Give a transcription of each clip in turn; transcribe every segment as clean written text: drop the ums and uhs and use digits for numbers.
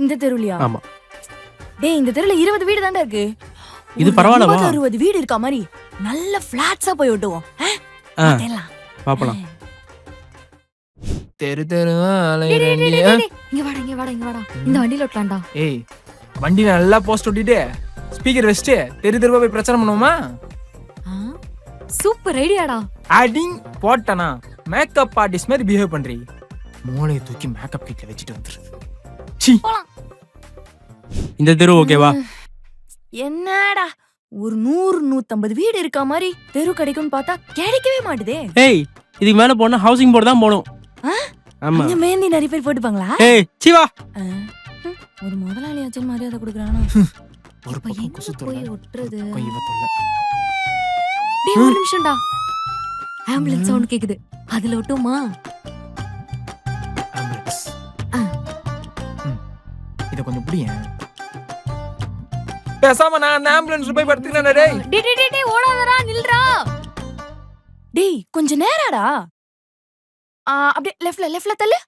இந்த தெருவுலயா? ஆமா. டேய் இந்த தெருல 20 வீடு தான்டா இருக்கு. இது பரவாயில்ல வா. 60 வீடு இருக்க மாதிரி நல்ல ஃபிளாட்ஸா போய் ஓட்டுவோம். அதெல்லாம் பாப்பலாம். தெரு தெருவா டேய், டேய், டேய், அலையறேன்டி. டேய், டேய். இங்க வாடா. இந்த வண்டியில ஓட்டலாம்டா. ஏய் வண்டி நல்லா போஸ்ட் ஒட்டிட்டு ஸ்பீக்கர் வச்சுட்டு தெரு தெருவா போய் பிரச்சாரம் பண்ணுவோமா? சூப்பர் ஐடியாடா. அடிங் போட்டனா மேக்கப் ஆர்டிஸ்ட் மாதிரி பிஹேவ் பண்றீ. மூளையை தூக்கி மேக்கப் கிட்ல வச்சுட்டு வந்துரு. சீ. இந்த தெரு ஓகேவா? என்னடா ஒரு 100-150 வீடு இருக்க மாதிரி தெரு கிடைக்கும்னு பார்த்தா கிடைக்கவே மாட்டுதே. ஏய் இதுக்கு மேல போனா ஹவுசிங் போர்டு தான் போணும். ஆமா. அங்க மேந்தி நிறைய பேர் போட்டுப்பாங்களா? ஏய் சிவா. ஒரு முதலாளி ஆச்சல் மரியாதை கொடுக்குறானா? ஒரு பக்கம் குசு போய் தொல்லை, ஒட்டுறது. ஒரு பக்கம் இவ தொல்லை. டேய் ஒரு நிமிஷம்டா. ஆம்புலன்ஸ் சவுண்ட் கேக்குது. அதுல ஒட்டுமா? ஆம்புலன்ஸ். இத கொஞ்சம் புடியேன். பேசாம நான் அந்த ஆம்புலன்ஸ்ல போய் படுத்துக்கிறேன்டா டேய். டேய் ஓடாதடா நில்றா. டேய் கொஞ்ச நேராடா. அப்படியே லெஃப்ட்ல தள்ளு.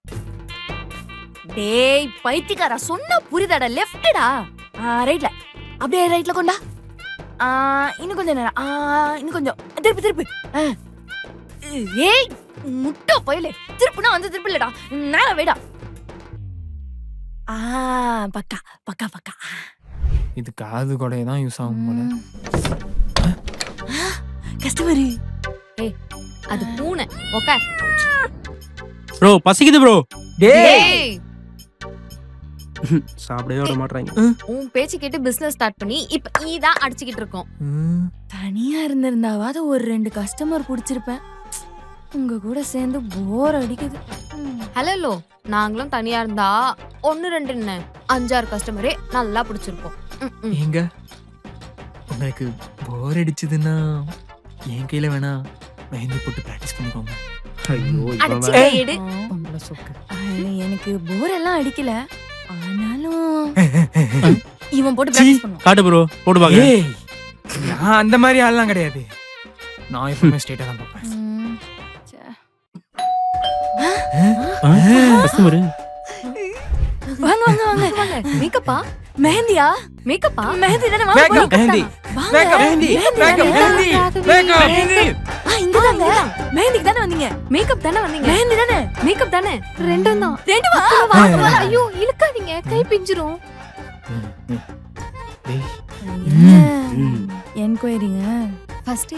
டேய் பைத்தியக்காரா சொன்னா புரியுதாடா? லெஃப்ட்டடா. ரைட்ல. அப்படியே ரைட்ல கொண்டா. இன்னும் கொஞ்சம் நேரம். இன்னும் கொஞ்சம் திருப்பு. ஏய் முட்டை போயிலே. திருப்புனா வந்து திருப்பு இல்லடா. நேரா வைடா. பக்கா. இது காது கொடைய தான் யூஸ் ஆகும் போல. கஸ்டமர். ஏய் அது பூனை. ஓகே. ப்ரோ பசிக்குது ப்ரோ. டேய் டேய் சாப்பிடவே விட மாட்டறாங்க. உன் பேச்சு கேட்டு பிசினஸ் ஸ்டார்ட் பண்ணி இப்ப நீதான் அடிச்சிட்டு இருக்கோம். தனியா இருந்திருந்தாவது ஒரு 2 கஸ்டமர் புடிச்சிருப்பேன். உங்க கூட சேர்ந்து போர் அடிக்குது. ஹலோ நாங்களும் தனியா இருந்தா 1-2 என்ன 5-6 கஸ்டமரே நல்லா பிடிச்சிருப்போம். ஏங்க உங்களுக்கு போர் அடிச்சதுன்னா என் கையில வேணா மெஹந்தி போட்டு பிராக்டிஸ் பண்ணிக்கோங்க. ஐயோ அடிச்சு இவன் எடு. பொம்பளை சொக்கு. எனக்கு போர் எல்லாம் அடிக்கல. ஆனாலும் இவன் போட்டு பிராக்டிஸ் பண்ணுவான். காட்டு ப்ரோ போடு பாக்க. ஏய் நான் அந்த மாதிரி ஆள்லாம் கிடையாது. நான் எப்பவுமே ஸ்ட்ரைட்டா தான் பார்ப்பேன். கஸ்டமர். வாங்க. மேக்கப்பா மெஹந்தியா? மேக்கப்பா மெஹந்தி தானே? வாங்க மேக்கப் போலாம். மெஹந்தி வாங்க. Makeup mehndi makeup mehndi makeup mehndi. இங்கதாங்க. மெஹந்திக்கு தானே வந்தீங்க? மேக்கப் தானே வந்தீங்க? மெஹந்தி தானே? மேக்கப் தானே? ரெண்டும் தான். ரெண்டுமா? ஐயோ இழுக்காதீங்க கை பிஞ்சிரும். டேய் என்கொயரிங்க. ஃபர்ஸ்ட்